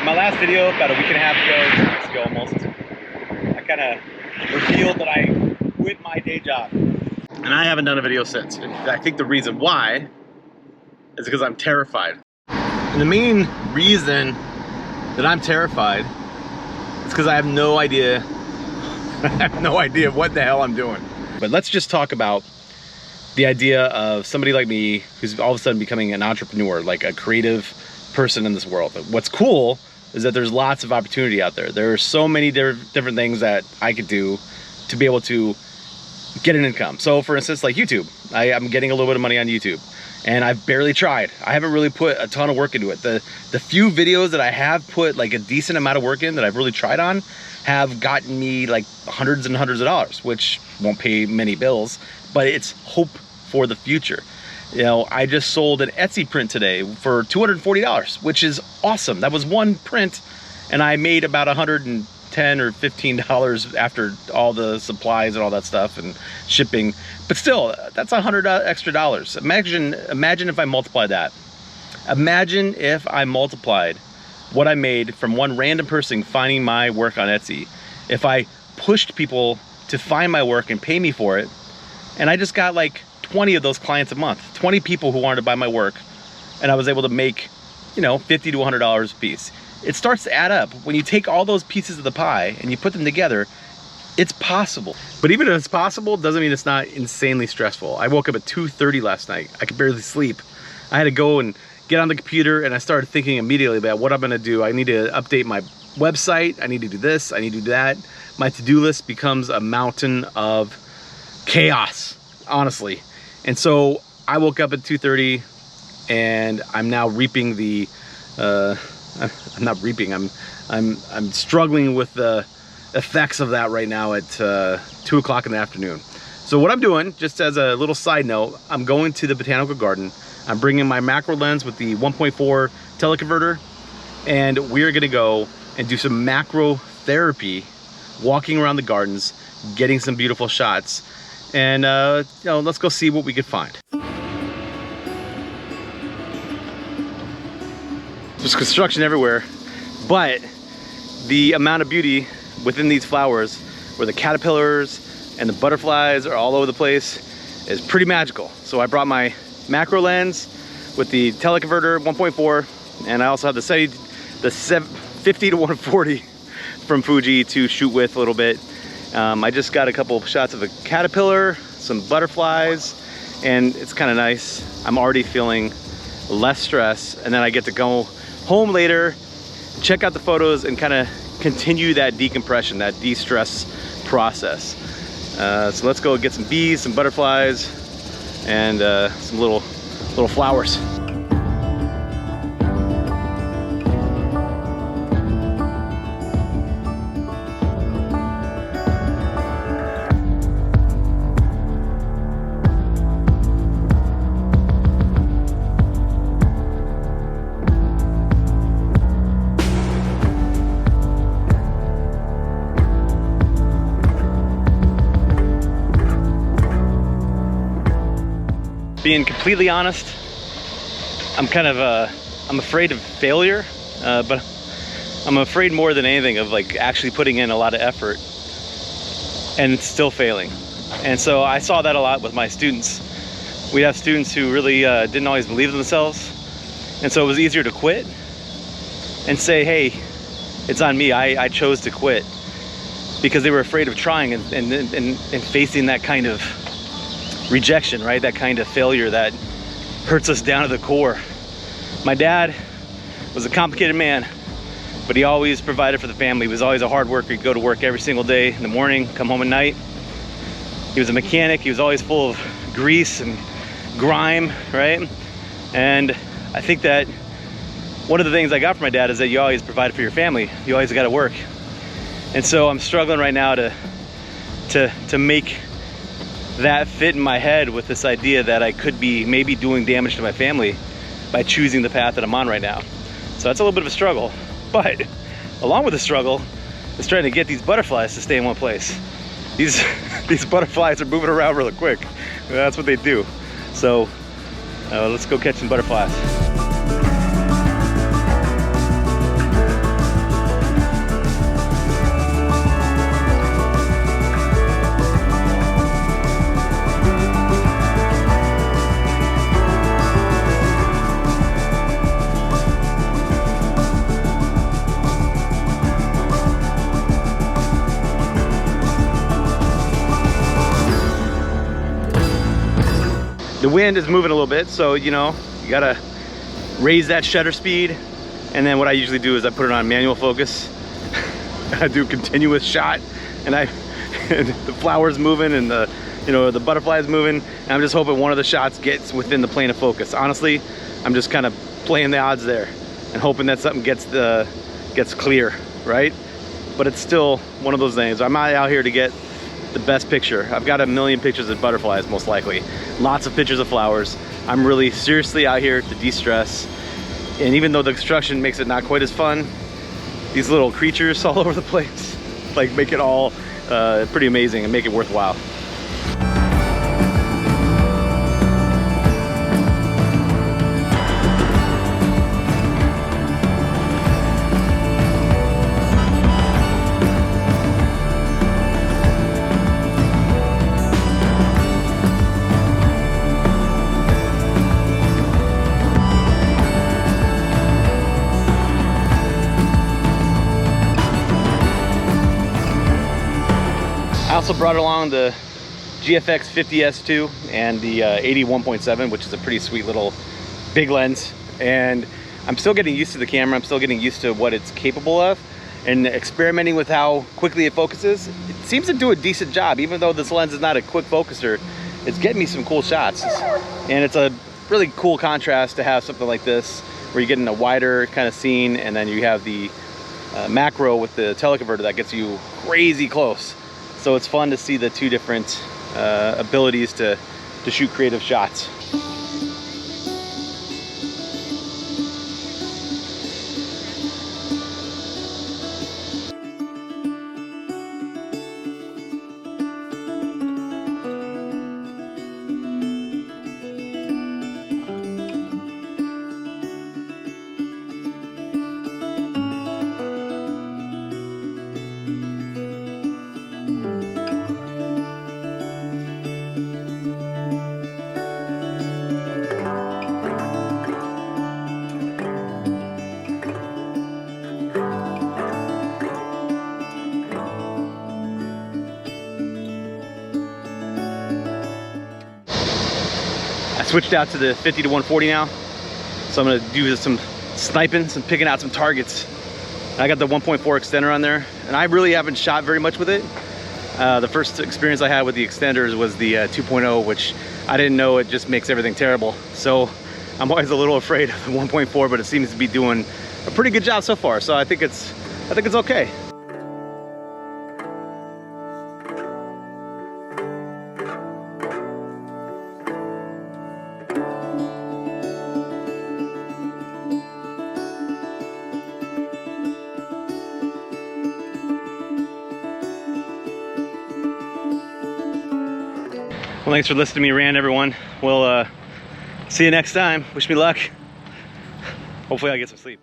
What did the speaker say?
In my last video, about a week and a half ago, 2 weeks ago almost, I kind of revealed that I quit my day job. And I haven't done a video since. And I think the reason why is because I'm terrified. And the main reason that I'm terrified is because I have no idea what the hell I'm doing. But let's just talk about the idea of somebody like me who's all of a sudden becoming an entrepreneur, like a creative person in this world. What's cool is that there's lots of opportunity out there. There are so many different things that I could do to be able to get an income. So for instance, like YouTube, I'm getting a little bit of money on YouTube, and I've barely tried. I haven't really put a ton of work into it. The few videos that I have put like a decent amount of work in that I've really tried on have gotten me like hundreds and hundreds of dollars, which won't pay many bills, but it's hope for the future. You know, I just sold an Etsy print today for $240, which is awesome. That was one print, and I made about $110 or $15 after all the supplies and all that stuff and shipping. But still, that's $100 extra dollars. Imagine if I multiply that. Imagine if I multiplied what I made from one random person finding my work on Etsy. If I pushed people to find my work and pay me for it, and I just got like 20 of those clients a month, 20 people who wanted to buy my work, and I was able to make, you know, $50 to $100 a piece. It starts to add up. When you take all those pieces of the pie and you put them together, it's possible. But even if it's possible, doesn't mean it's not insanely stressful. I woke up at 2:30 last night. I could barely sleep. I had to go and get on the computer, and I started thinking immediately about what I'm gonna do. I need to update my website. I need to do this, I need to do that. My to-do list becomes a mountain of chaos, honestly. And so I woke up at 2:30, and I'm now reaping the, I'm not reaping, I'm struggling with the effects of that right now at 2 o'clock in the afternoon. So what I'm doing, just as a little side note, I'm going to the botanical garden. I'm bringing my macro lens with the 1.4 teleconverter, and we're gonna go and do some macro therapy, walking around the gardens, getting some beautiful shots. And you know, let's go see what we could find. There's construction everywhere, but the amount of beauty within these flowers, where the caterpillars and the butterflies are all over the place, is pretty magical. So I brought my macro lens with the teleconverter 1.4, and I also have the 50 to 140 from Fuji to shoot with a little bit. I just got a couple of shots of a caterpillar, some butterflies, and it's kind of nice. I'm already feeling less stress, and then I get to go home later, check out the photos, and kind of continue that decompression, that de-stress process. So let's go get some bees, some butterflies, and some little flowers. Being completely honest, I'm kind of I'm afraid of failure, but I'm afraid more than anything of like actually putting in a lot of effort and still failing. And so I saw that a lot with my students. We have students who really didn't always believe in themselves, and so it was easier to quit and say, hey, it's on me, I chose to quit, because they were afraid of trying and facing that kind of rejection, right? That kind of failure that hurts us down to the core. My dad was a complicated man, but he always provided for the family. He was always a hard worker. He'd go to work every single day in the morning, come home at night. He was a mechanic. He was always full of grease and grime, right? And I think that one of the things I got from my dad is that you always provide for your family. You always got to work. And so I'm struggling right now to make that fit in my head with this idea that I could be maybe doing damage to my family by choosing the path that I'm on right now. So that's a little bit of a struggle. But along with the struggle is trying to get these butterflies to stay in one place. These butterflies are moving around really quick. That's what they do. So let's go catch some butterflies. The wind is moving a little bit, so you know, you gotta raise that shutter speed. And then what I usually do is I put it on manual focus. I do continuous shot, and the flowers moving and the, you know, the butterflies moving, and I'm just hoping one of the shots gets within the plane of focus. Honestly, I'm just kind of playing the odds there and hoping that something gets clear, right? But it's still one of those things. I'm not out here to get the best picture. I've got a million pictures of butterflies, most likely. Lots of pictures of flowers. I'm really seriously out here to de-stress. And even though the construction makes it not quite as fun, these little creatures all over the place, like, make it all pretty amazing and make it worthwhile. I also brought along the GFX 50S2 and the 81.7, which is a pretty sweet little big lens. And I'm still getting used to the camera. I'm still getting used to what it's capable of and experimenting with how quickly it focuses. It seems to do a decent job, even though this lens is not a quick focuser. It's getting me some cool shots. And it's a really cool contrast to have something like this, where you're getting a wider kind of scene, and then you have the macro with the teleconverter that gets you crazy close. So it's fun to see the two different abilities to shoot creative shots. I switched out to the 50 to 140 now, so I'm gonna do some sniping, some picking out some targets. I got the 1.4 extender on there, and I really haven't shot very much with it. The first experience I had with the extenders was the 2.0, which I didn't know it just makes everything terrible. So I'm always a little afraid of the 1.4, but it seems to be doing a pretty good job so far. So I think it's okay. Well, thanks for listening to me rant, everyone. We'll see you next time. Wish me luck. Hopefully I get some sleep.